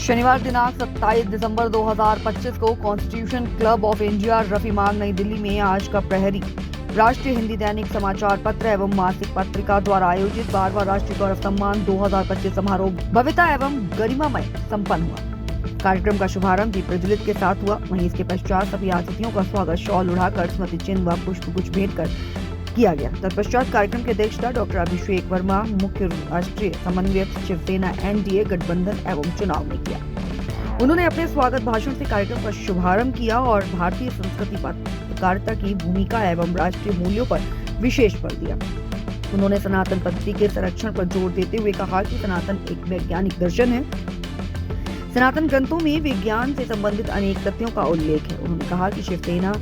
शनिवार दिनांक 27 दिसंबर 2025 को constitution club of India Rafi मार्ग नई दिल्ली में आज का प्रहरी राष्ट्रीय हिंदी दैनिक समाचार पत्र एवं मासिक पत्रिका द्वारा आयोजित 12वां राष्ट्रीय गौरव सम्मान 2025 समारोह भव्यता एवं गरिमामय संपन्न हुआ। कार्यक्रम का शुभारंभ दीप प्रज्वलित के साथ हुआ। वहीं इसके पश्चात सभी अतिथियों का स्वागत शॉल उड़ाकर स्मृति चिन्ह व पुष्प गुच्छ भेंट कर किया गया। तत्पश्चात कार्यक्रम की अध्यक्षता डॉक्टर अभिषेक वर्मा, मुख्य राष्ट्रीय समन्वयक शिवसेना एनडीए गठबंधन एवं चुनाव ने किया। उन्होंने अपने स्वागत भाषण से कार्यक्रम का शुभारंभ किया और भारतीय संस्कृति पत्रकारिता की भूमिका एवं राष्ट्रीय मूल्यों पर विशेष बल दिया। उन्होंने सनातन पद्धति के संरक्षण पर जोर देते हुए कहा कि सनातन एक वैज्ञानिक दर्शन है। सनातन ग्रंथों में विज्ञान से संबंधित अनेक तथ्यों का उल्लेख है। उन्होंने कहा कि शिवसेना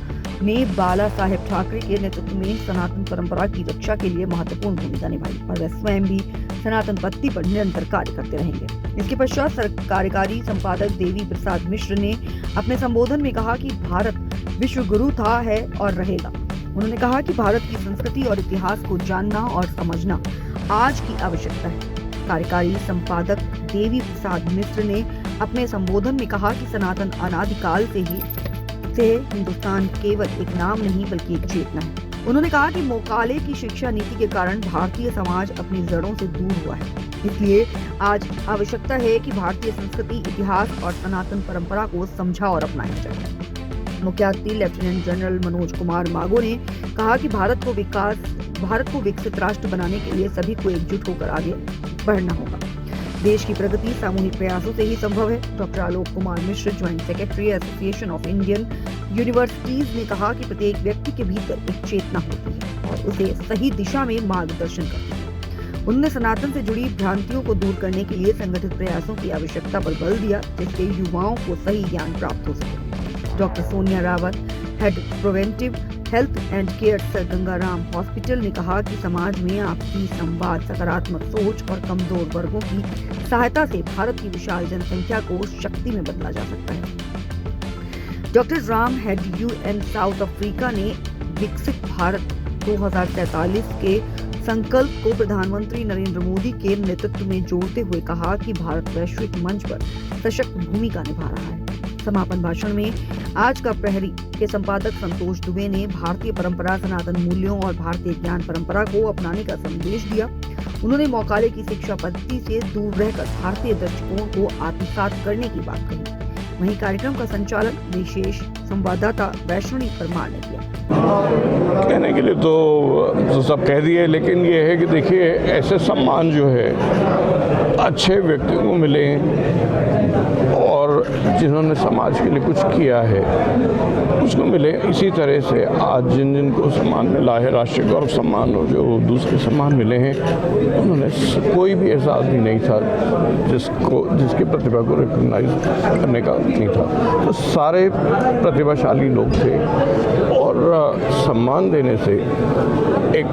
ने बाला साहेब ठाकरे के नेतृत्व में सनातन परंपरा की रक्षा के लिए महत्वपूर्ण भूमिका निभाई और वे स्वयं भी सनातन पद्धति पर निरंतर कार्य करते रहेंगे। इसके पश्चात कार्यकारी संपादक देवी प्रसाद मिश्र ने अपने संबोधन में कहा कि भारत विश्व गुरु था, है और रहेगा। उन्होंने कहा कि भारत की संस्कृति और इतिहास को जानना और समझना आज की आवश्यकता है। कार्यकारी संपादक देवी प्रसाद मिश्र ने अपने संबोधन में कहा कि सनातन अनादिकाल से हिंदुस्तान केवल एक नाम नहीं बल्कि एक चेतना है। उन्होंने कहा कि मोकाले की शिक्षा नीति के कारण भारतीय समाज अपनी जड़ों से दूर हुआ है। इसलिए आज आवश्यकता है कि भारतीय संस्कृति, इतिहास और सनातन परंपरा को समझा और अपनाया जाए। मुख्य अतिथि लेफ्टिनेंट जनरल मनोज कुमार मागो ने कहा कि भारत को विकसित राष्ट्र बनाने के लिए सभी को एकजुट होकर आगे बढ़ना होगा। देश की प्रगति सामूहिक प्रयासों से ही संभव है। Doctor Alok Kumar Mishra, joint secretary association of Indian universities ने कहा कि प्रत्येक व्यक्ति के भीतर एक चेतना होती है और उसे सही दिशा में मार्गदर्शन करती है। उन्होंने सनातन से जुड़ी भ्रांतियों को दूर करने के लिए संगठित प्रयासों की आवश्यकता पर बल दिया, जिससे युवाओं को सही ज्ञान प्राप्त हो सके। Doctor Sonia Rawat, head preventive health and care sir Gangaram hospital ने कहा कि समाज में आपसी संवाद, सकारात्मक सोच और कमजोर वर्गों की सहायता से भारत की विशाल जनसंख्या को शक्ति में बदला जा सकता है। Doctor Ram, head UN south Africa ने विकसित भारत 2047 के संकल्प को प्रधानमंत्री नरेंद्र मोदी के नेतृत्व में जोड़ते हुए कहा कि भारत वैश्विक मंच पर सशक्त भूमिका निभा रहा है। समापन भाषण में आज का प्रहरी के संपादक संतोष दुबे ने भारतीय परंपरा, सनातन मूल्यों और भारतीय ज्ञान परंपरा को अपनाने का संदेश दिया। उन्होंने मोकाले की शिक्षा पद्धति से दूर रहकर भारतीय दृष्टिकोण को आत्मसात करने की बात कही। वहीं कार्यक्रम का संचालन विशेष संवाददाता वैष्णवी परमार ने किया। कहने के लिए तो सब कह दिए, लेकिन ये है कि देखिए, ऐसे सम्मान जो है अच्छे व्यक्तियों को मिले और जिन्होंने समाज के लिए कुछ किया है उसको मिले। इसी तरह से आज जिन जिन को सम्मान मिला है, राष्ट्रीय गौरव सम्मान और जो दूसरे सम्मान मिले हैं, उन्होंने कोई भी ऐसा आदमी नहीं था जिसकी प्रतिभा को रिकॉग्नाइज करने का नहीं था। तो सारे प्रतिभाशाली लोग थे और सम्मान देने से एक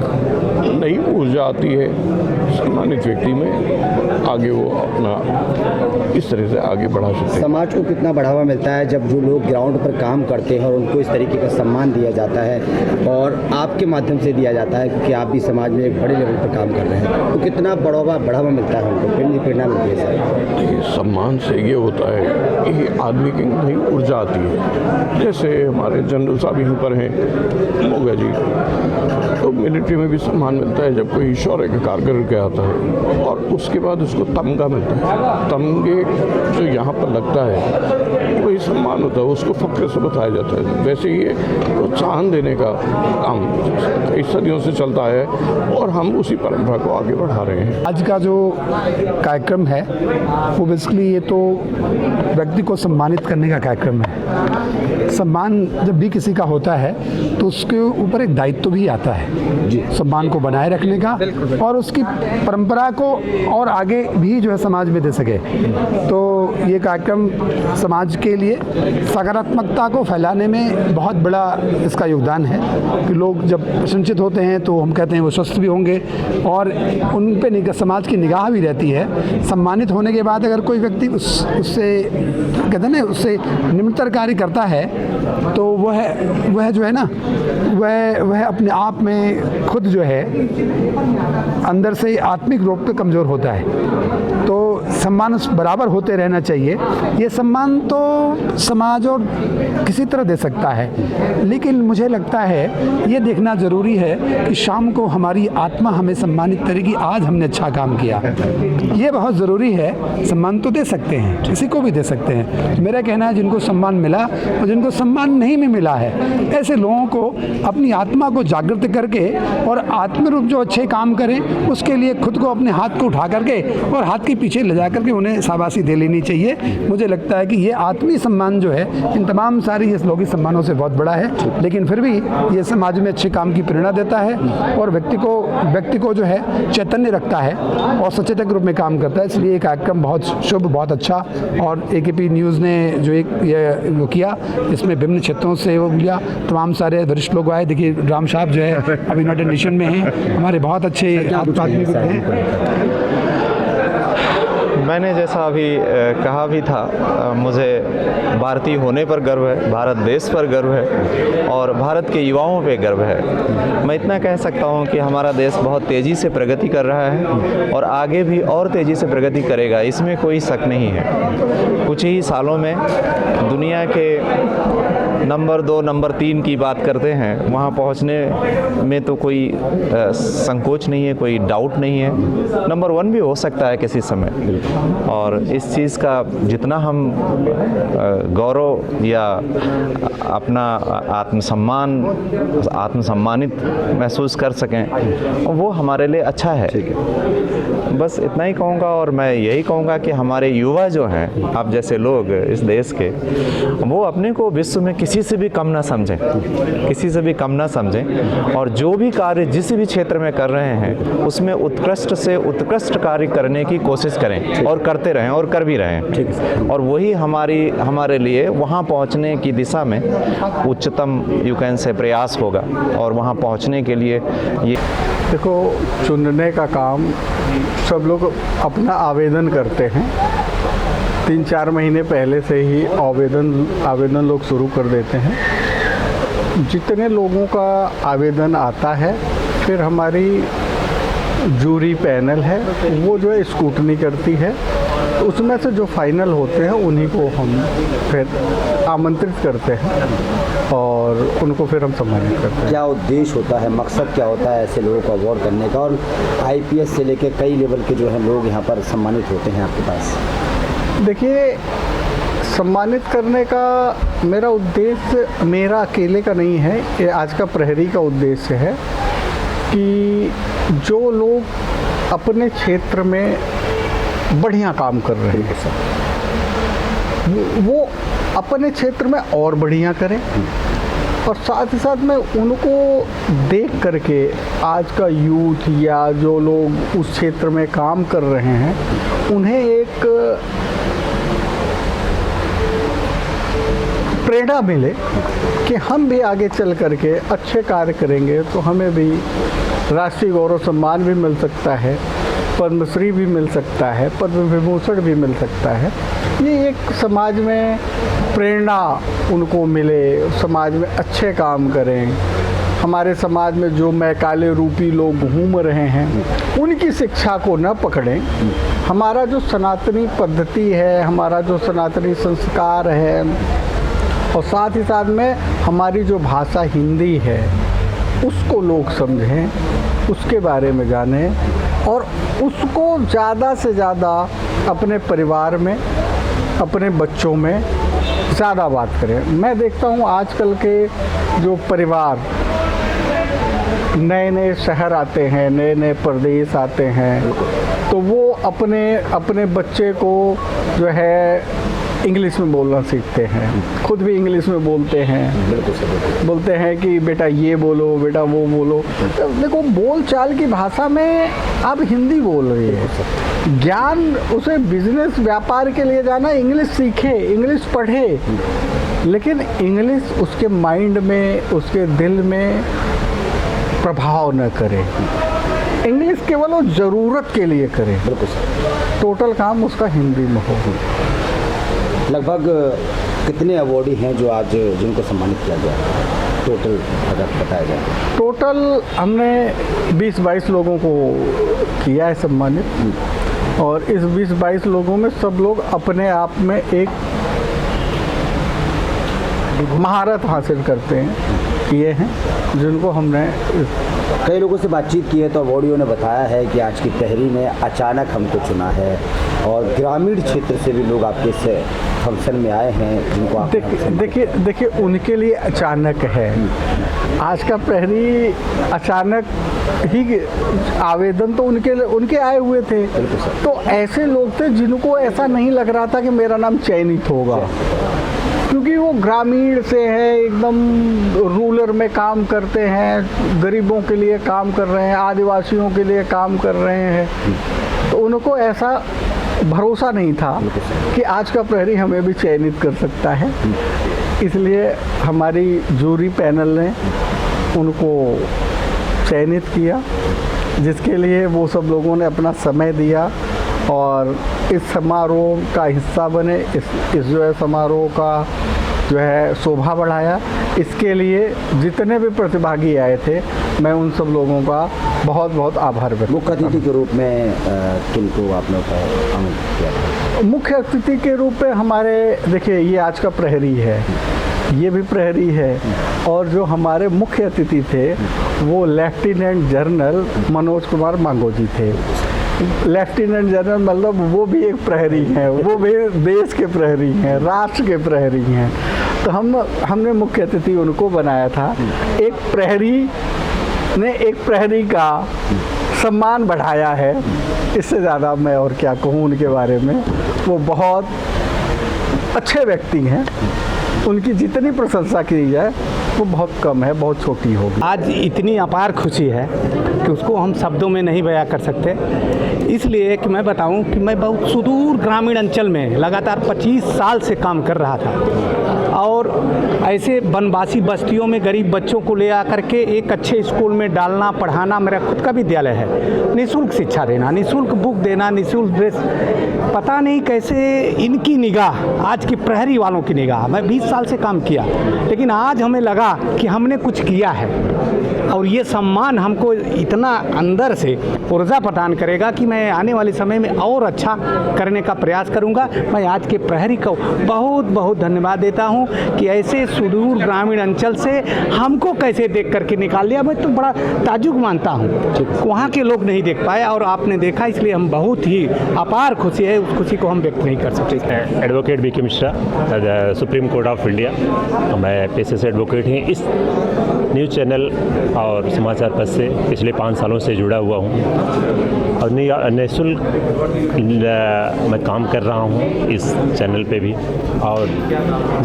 नई ऊर्जा आती है सम्मानित व्यक्ति में, आगे वो अपना इस तरह से आगे बढ़ा सकते हैं। समाज को कितना बढ़ावा मिलता है जब जो लोग ग्राउंड पर काम करते हैं और उनको इस तरीके का सम्मान दिया जाता है और आपके माध्यम से दिया जाता है, क्योंकि आप भी समाज में एक बड़े लेवल पर काम कर रहे हैं, तो कितना बढ़ावा मिलता है उनको, प्रेरणा मिलती है सर? देखिए, सम्मान से ये होता है कि आदमी की नई ऊर्जा आती है। जैसे हमारे जनरल साहब यहीं पर हैं, मोगा जी, तो मिलिट्री में भी सम्मान मिलता है जब कोई शौर्य का कार्य करके आता है और उसके बाद उसको तमगा मिलता है। तमगे जो यहाँ पर लगता है वही सम्मान होता है, उसको फक्र से बताया जाता है। वैसे ही प्रोत्साहन देने का काम कई सदियों से चलता है और हम उसी परंपरा को आगे बढ़ा रहे हैं। आज का जो कार्यक्रम है वो बेसिकली ये तो व्यक्ति को सम्मानित करने का कार्यक्रम है। सम्मान जब भी किसी का होता है तो उसके ऊपर एक दायित्व भी आता है जी, सम्मान को बनाए रखने का और उसकी परंपरा को और आगे भी जो है समाज में दे सके। तो ये कार्यक्रम समाज के लिए सकारात्मकता को फैलाने में बहुत बड़ा इसका योगदान है कि लोग जब प्रशंसित होते हैं तो हम कहते हैं वो स्वस्थ भी होंगे और उन पे समाज की निगाह भी रहती है। सम्मानित होने के बाद अगर कोई व्यक्ति उससे कहते हैं ना, उससे निम्नतर कार्य करता है तो वह जो है ना, वह अपने आप में खुद जो है अंदर से आत्मिक रूप से कमज़ोर होता है। तो सम्मान बराबर होते रहना चाहिए। ये सम्मान तो समाज और किसी तरह दे सकता है, लेकिन मुझे लगता है ये देखना ज़रूरी है कि शाम को हमारी आत्मा हमें सम्मानित करेगी, आज हमने अच्छा काम किया। ये बहुत ज़रूरी है। सम्मान तो दे सकते हैं, किसी को भी दे सकते हैं। मेरा कहना है जिनको सम्मान मिला और जिनको सम्मान नहीं भी मिला है, ऐसे लोगों को अपनी आत्मा को जागृत करके और आत्मरूप जो अच्छे काम करें, उसके लिए खुद को अपने हाथ को उठा करके और हाथ के पीछे ले जा करके उन्हें शाबाशी दे लेनी चाहिए। मुझे लगता है कि ये आत्मीय सम्मान जो है इन तमाम सारी इस लौकिक सम्मानों से बहुत बड़ा है, लेकिन फिर भी ये समाज में अच्छे काम की प्रेरणा देता है और व्यक्ति को जो है चैतन्य रखता है और सचेतक रूप में काम करता है। इसलिए ये कार्यक्रम बहुत शुभ, बहुत अच्छा। और AKP न्यूज़ ने जो वो किया, इसमें विभिन्न क्षेत्रों से वो लिया, तमाम सारे वरिष्ठ लोग आए। देखिए राम साहब जो है अभी यूनाइटेड नेशन में हैं, हमारे बहुत अच्छे आदमी हैं। मैंने जैसा अभी कहा भी था, मुझे भारतीय होने पर गर्व है, भारत देश पर गर्व है और भारत के युवाओं पे गर्व है। मैं इतना कह सकता हूँ कि हमारा देश बहुत तेज़ी से प्रगति कर रहा है और आगे भी और तेज़ी से प्रगति करेगा, इसमें कोई शक नहीं है। कुछ ही सालों में दुनिया के नंबर 2, नंबर 3 की बात करते हैं, वहाँ पहुँचने में तो कोई संकोच नहीं है, कोई डाउट नहीं है। नंबर 1 भी हो सकता है किसी समय। और इस चीज़ का जितना हम गौरव या अपना आत्मसम्मानित महसूस कर सकें, वो हमारे लिए अच्छा है। बस इतना ही कहूँगा और मैं यही कहूँगा कि हमारे युवा जो हैं, आप जैसे लोग इस देश के, वो अपने को विश्व में किसी से भी कम ना समझें, किसी से भी कम ना समझें और जो भी कार्य जिस भी क्षेत्र में कर रहे हैं उसमें उत्कृष्ट से उत्कृष्ट कार्य करने की कोशिश करें और करते रहें और कर भी रहें। और वही हमारे लिए वहाँ पहुँचने की दिशा में उच्चतम यू कैन से प्रयास होगा। और वहाँ पहुँचने के लिए ये देखो, चुनने का काम सब लोग अपना आवेदन करते हैं। 3-4 महीने पहले से ही आवेदन लोग शुरू कर देते हैं। जितने लोगों का आवेदन आता है, फिर हमारी जूरी पैनल है, वो जो है स्क्रूटनी करती है। उसमें से जो फाइनल होते हैं उन्हीं को हम फिर आमंत्रित करते हैं और उनको फिर हम सम्मानित करते हैं। क्या उद्देश्य होता है, मकसद क्या होता है ऐसे लोगों को अवार्ड करने का? और IPS से लेकर कई लेवल के जो है लोग यहाँ पर सम्मानित होते हैं आपके पास। देखिए, सम्मानित करने का मेरा उद्देश्य मेरा अकेले का नहीं है, ये आज का प्रहरी का उद्देश्य है कि जो लोग अपने क्षेत्र में बढ़िया काम कर रहे हैं वो अपने क्षेत्र में और बढ़िया करें और साथ ही साथ में उनको देख करके आज का यूथ या जो लोग उस क्षेत्र में काम कर रहे हैं उन्हें एक प्रेरणा मिले कि हम भी आगे चल करके अच्छे कार्य करेंगे तो हमें भी राष्ट्रीय गौरव सम्मान भी मिल सकता है, पद्मश्री भी मिल सकता है, पद्म विभूषण भी मिल सकता है। ये एक समाज में प्रेरणा उनको मिले, समाज में अच्छे काम करें। हमारे समाज में जो मैकाले रूपी लोग घूम रहे हैं उनकी शिक्षा को न पकड़ें। हमारा जो सनातनी पद्धति है, हमारा जो सनातनी संस्कार है और साथ ही साथ में हमारी जो भाषा हिंदी है उसको लोग समझें, उसके बारे में जानें और उसको ज़्यादा से ज़्यादा अपने परिवार में, अपने बच्चों में ज़्यादा बात करें। मैं देखता हूँ आजकल के जो परिवार नए नए शहर आते हैं, नए नए प्रदेश आते हैं, तो वो अपने बच्चे को जो है इंग्लिश में बोलना सीखते हैं, खुद भी इंग्लिश में बोलते हैं कि बेटा ये बोलो, बेटा वो बोलो। तो देखो, बोल चाल की भाषा में आप हिंदी बोल रही है। ज्ञान उसे बिजनेस व्यापार के लिए जाना, इंग्लिश सीखे, इंग्लिश पढ़े, लेकिन इंग्लिश उसके माइंड में, उसके दिल में प्रभाव न करे। इंग्लिश केवल वो ज़रूरत के लिए करे, टोटल काम उसका हिंदी में हो। लगभग कितने अवार्डी हैं जो आज जिनको सम्मानित किया गया टोटल अगर बताया जाए? टोटल हमने 20-22 लोगों को किया है सम्मानित और इस 20-22 लोगों में सब लोग अपने आप में एक महारत हासिल करते हैं। ये हैं जिनको हमने कई लोगों से बातचीत की है तो अवॉर्डियों ने बताया है कि आज की प्रहरी ने अचानक हमको चुना है और ग्रामीण क्षेत्र से भी लोग आपके इस फंक्शन में आए हैं जिनको आप देखिए उनके लिए अचानक है। आज का प्रहरी अचानक ही आवेदन तो उनके आए हुए थे, तो ऐसे लोग थे जिनको ऐसा नहीं लग रहा था कि मेरा नाम चयनित होगा, क्योंकि वो ग्रामीण से है, एकदम रूरल में काम करते हैं, गरीबों के लिए काम कर रहे हैं, आदिवासियों के लिए काम कर रहे हैं, तो उनको ऐसा भरोसा नहीं था कि आज का प्रहरी हमें भी चयनित कर सकता है। इसलिए हमारी जूरी पैनल ने उनको चयनित किया, जिसके लिए वो सब लोगों ने अपना समय दिया और इस समारोह का हिस्सा बने, इस जो है समारोह का जो है शोभा बढ़ाया। इसके लिए जितने भी प्रतिभागी आए थे, मैं उन सब लोगों का बहुत बहुत आभार व्यक्त मुख्य अतिथि के रूप में किनको आपने आमंत्रित किया था? मुख्य अतिथि के रूप में हमारे, देखिए ये आज का प्रहरी है, ये भी प्रहरी है, और जो हमारे मुख्य अतिथि थे वो लेफ्टिनेंट जनरल मनोज कुमार मांगो जी थे। लेफ्टिनेंट जनरल मतलब वो भी एक प्रहरी हैं, वो भी देश के प्रहरी हैं, राष्ट्र के प्रहरी हैं, तो हमने मुख्य अतिथि उनको बनाया था। एक प्रहरी ने एक प्रहरी का सम्मान बढ़ाया है, इससे ज़्यादा मैं और क्या कहूँ उनके बारे में। वो बहुत अच्छे व्यक्ति हैं, उनकी जितनी प्रशंसा की जाए वो बहुत कम है, बहुत छोटी होगी। आज इतनी अपार खुशी है कि उसको हम शब्दों में नहीं बयां कर सकते। इसलिए कि मैं बताऊं कि मैं बहुत सुदूर ग्रामीण अंचल में लगातार 25 साल से काम कर रहा था और ऐसे वनवासी बस्तियों में गरीब बच्चों को ले आकर के एक अच्छे स्कूल में डालना, पढ़ाना, मेरा खुद का विद्यालय है, निःशुल्क शिक्षा देना, निःशुल्क बुक देना, निःशुल्क ड्रेस। पता नहीं कैसे इनकी निगाह, आज की प्रहरी वालों की निगाह, मैं 20 साल से काम किया, लेकिन आज हमें लगा कि हमने कुछ किया है और ये सम्मान हमको इतना अंदर से ऊर्जा प्रदान करेगा कि मैं आने वाले समय में और अच्छा करने का प्रयास करूंगा। मैं आज के प्रहरी को बहुत बहुत धन्यवाद देता हूं कि ऐसे सुदूर ग्रामीण अंचल से हमको कैसे देख करके निकाल लिया। मैं तो बड़ा ताज्जुब मानता हूं, वहाँ के लोग नहीं देख पाए और आपने देखा, इसलिए हम बहुत ही अपार खुशी है, उस खुशी को हम व्यक्त नहीं कर सकते। Advocate B K Mishra, Supreme Court of India. मैं पेशे से एडवोकेट हैं, इस न्यूज़ चैनल और समाचार पत्र से पिछले 5 सालों से जुड़ा हुआ हूँ और निःशुल्क मैं काम कर रहा हूँ इस चैनल पे भी। और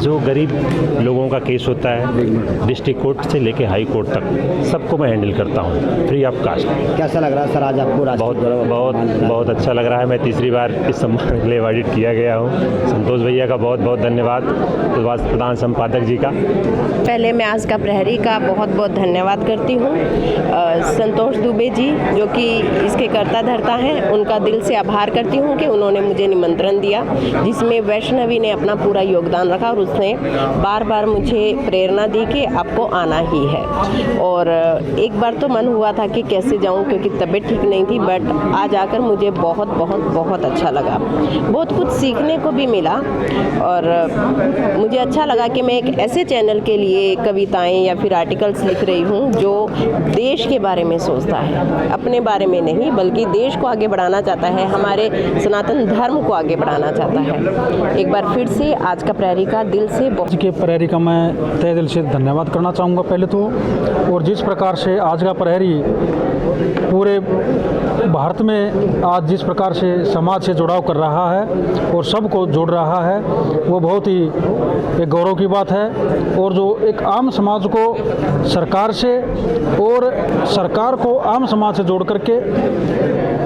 जो गरीब लोगों का केस होता है डिस्ट्रिक्ट कोर्ट से लेके हाई कोर्ट तक सबको मैं हैंडल करता हूँ फ्री ऑफ कास्ट। कैसा लग रहा है सर आज आपको? बहुत अच्छा लग रहा है। मैं तीसरी बार इस सम्मान के लिए अवॉर्डिड किया गया हूँ। संतोष भैया का बहुत बहुत धन्यवाद, प्रधान संपादक जी का। पहले मैं आज का प्रहरी का बहुत बहुत धन्यवाद करती हूँ। संतोष दुबे जी जो कि इसके कर्ता धर्ता हैं, उनका दिल से आभार करती हूँ कि उन्होंने मुझे निमंत्रण दिया, जिसमें वैष्णवी ने अपना पूरा योगदान रखा और उसने बार बार मुझे प्रेरणा दी कि आपको आना ही है। और एक बार तो मन हुआ था कि कैसे जाऊँ क्योंकि तबीयत ठीक नहीं थी, बट आज आकर मुझे बहुत बहुत बहुत अच्छा लगा। बहुत कुछ सीखने को भी मिला और मुझे अच्छा लगा कि मैं एक ऐसे चैनल के लिए कविताएं या फिर आर्टिकल्स लिख रही हूँ जो देश के बारे में सोचता है, अपने बारे में नहीं बल्कि देश को आगे बढ़ाना चाहता है, हमारे सनातन धर्म को आगे बढ़ाना चाहता है। एक बार फिर से आज का प्रहरी का दिल से आज के प्रहरी का मैं तहे दिल से धन्यवाद करना चाहूँगा पहले तो। और जिस प्रकार से आज का प्रहरी पूरे भारत में आज जिस प्रकार से समाज से जुड़ाव कर रहा है और सबको जोड़ रहा है, वो बहुत ही एक गौरव की बात है। और जो एक आम समाज को सरकार से और सरकार को आम समाज से जोड़ करके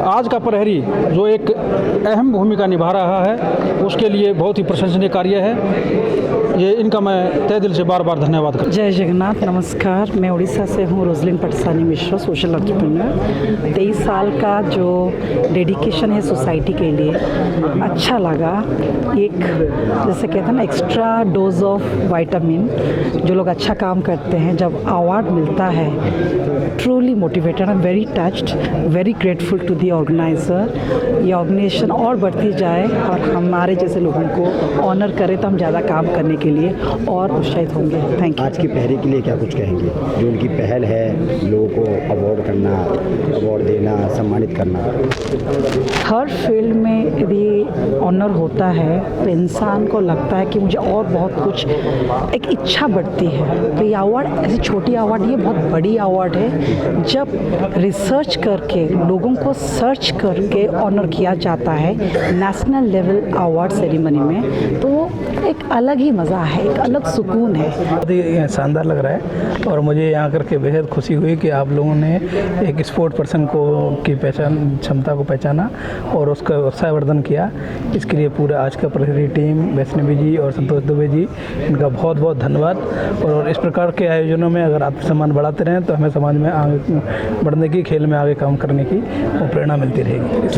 आज का प्रहरी जो एक अहम भूमिका निभा रहा है, उसके लिए बहुत ही प्रशंसनीय कार्य है। ये इनका मैं तहे दिल से बार बार धन्यवाद करता हूँ। जय जगन्नाथ, नमस्कार। मैं उड़ीसा से हूँ, रोजलिन पटसानी मिश्रा, सोशल एंटरप्रेन्योर। 23 साल का जो डेडिकेशन है सोसाइटी के लिए, अच्छा लगा। एक जैसे कहते हैं ना, एक्स्ट्रा डोज ऑफ विटामिन। जो लोग अच्छा काम करते हैं, जब अवार्ड मिलता है, truly motivated. I am very touched, very grateful to the organizer. ये ऑर्गेनाइजेशन और बढ़ती जाए और हमारे जैसे लोगों को ऑनर करे, तो हम ज़्यादा काम करने के लिए और उत्साहित होंगे। Thank you. आज की पहरी के लिए क्या कुछ कहेंगे, जो उनकी पहल है लोगों को अवार्ड करना, अवार्ड देना, सम्मानित करना? हर फील्ड में यदि ऑनर होता है तो इंसान को लगता है कि मुझे और बहुत कुछ, एक इच्छा बढ़ती है। तो ये अवार्ड ऐसी छोटी अवार्ड, ये बहुत बड़ी अवार्ड है। जब रिसर्च करके, लोगों को सर्च करके ऑनर किया जाता है नेशनल लेवल अवार्ड सेरेमनी में, तो एक अलग ही मज़ा है, एक अलग सुकून है। बहुत ही शानदार लग रहा है और मुझे यहाँ करके बेहद खुशी हुई कि आप लोगों ने एक स्पोर्ट पर्सन को की पहचान, क्षमता को पहचाना और उसका उत्साहवर्धन किया। इसके लिए पूरा आज का प्रहरी टीम, वैष्णवी जी और संतोष दुबे जी, इनका बहुत बहुत धन्यवाद। और इस प्रकार के आयोजनों में अगर आत्मसम्मान बढ़ाते रहें तो हमें समाज में आगे बढ़ने की, खेल में आगे काम करने की प्रेरणा मिलती रहेगी।